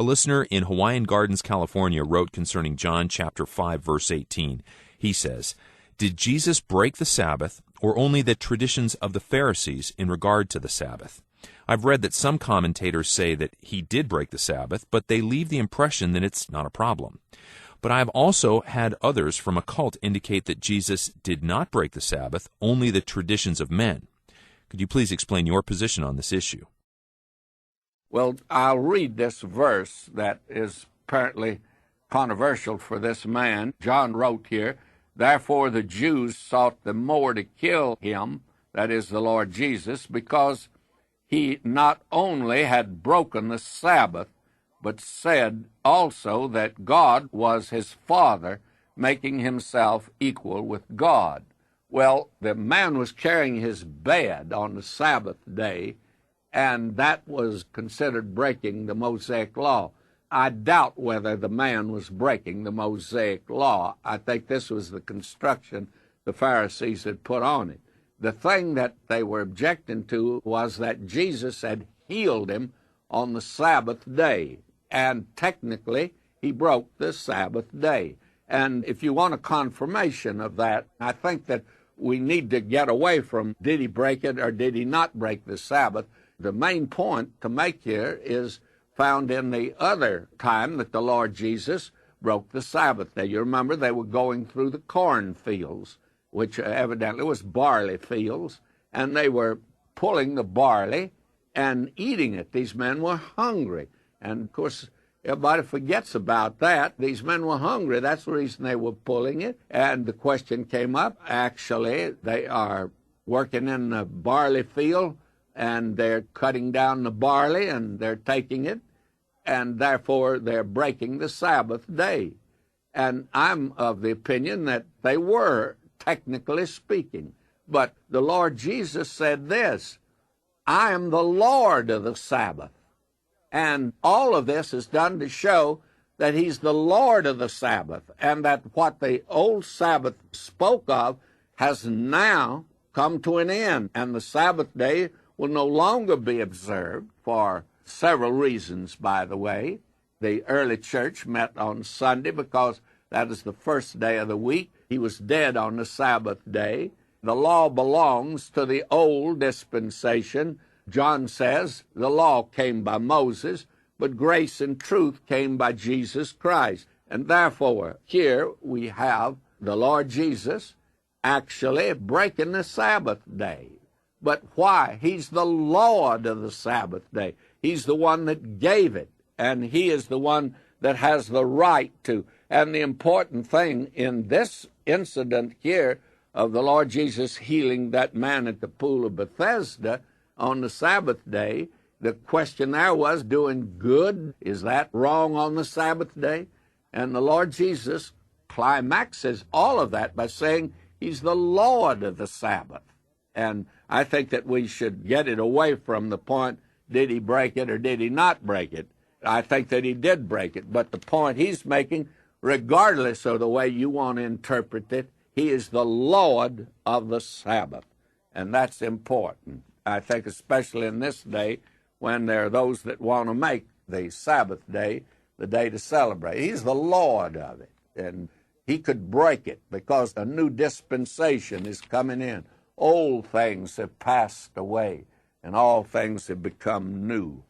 A listener in Hawaiian Gardens, California, wrote concerning John chapter 5, verse 18. He says, "Did Jesus break the Sabbath, or only the traditions of the Pharisees in regard to the Sabbath? I've read that some commentators say that he did break the Sabbath, but they leave the impression that it's not a problem. But I have also had others from a cult indicate that Jesus did not break the Sabbath, only the traditions of men. Could you please explain your position on this issue?" Well, I'll read this verse that is apparently controversial for this man. John wrote here, "Therefore the Jews sought the more to kill him," that is the Lord Jesus, "because he not only had broken the Sabbath, but said also that God was his Father, making himself equal with God." Well, the man was carrying his bed on the Sabbath day, and that was considered breaking the Mosaic law. I doubt whether the man was breaking the Mosaic law. I think this was the construction the Pharisees had put on it. The thing that they were objecting to was that Jesus had healed him on the Sabbath day, and technically he broke the Sabbath day. And if you want a confirmation of that, I think that we need to get away from did he break it or did he not break the Sabbath. The main point to make here is found in the other time that the Lord Jesus broke the Sabbath day. You remember they were going through the cornfields, which evidently was barley fields, and they were pulling the barley and eating it. These men were hungry. And, of course, everybody forgets about that. These men were hungry. That's the reason they were pulling it. And the question came up, actually, they are working in the barley field, and they're cutting down the barley, and they're taking it, and therefore they're breaking the Sabbath day. And I'm of the opinion that they were, technically speaking. But the Lord Jesus said this, "I am the Lord of the Sabbath." And all of this is done to show that he's the Lord of the Sabbath, and that what the old Sabbath spoke of has now come to an end, and the Sabbath day will no longer be observed for several reasons, by the way. The early church met on Sunday because that is the first day of the week. He was dead on the Sabbath day. The law belongs to the old dispensation. John says the law came by Moses, but grace and truth came by Jesus Christ. And therefore, here we have the Lord Jesus actually breaking the Sabbath day. But why? He's the Lord of the Sabbath day. He's the one that gave it, and he is the one that has the right to. And the important thing in this incident here of the Lord Jesus healing that man at the pool of Bethesda on the Sabbath day, the question there was, doing good, is that wrong on the Sabbath day? And the Lord Jesus climaxes all of that by saying he's the Lord of the Sabbath. And I think that we should get it away from the point, did he break it or did he not break it? I think that he did break it. But the point he's making, regardless of the way you want to interpret it, he is the Lord of the Sabbath. And that's important. I think especially in this day when there are those that want to make the Sabbath day the day to celebrate. He's the Lord of it. And he could break it because a new dispensation is coming in. Old things have passed away, and all things have become new.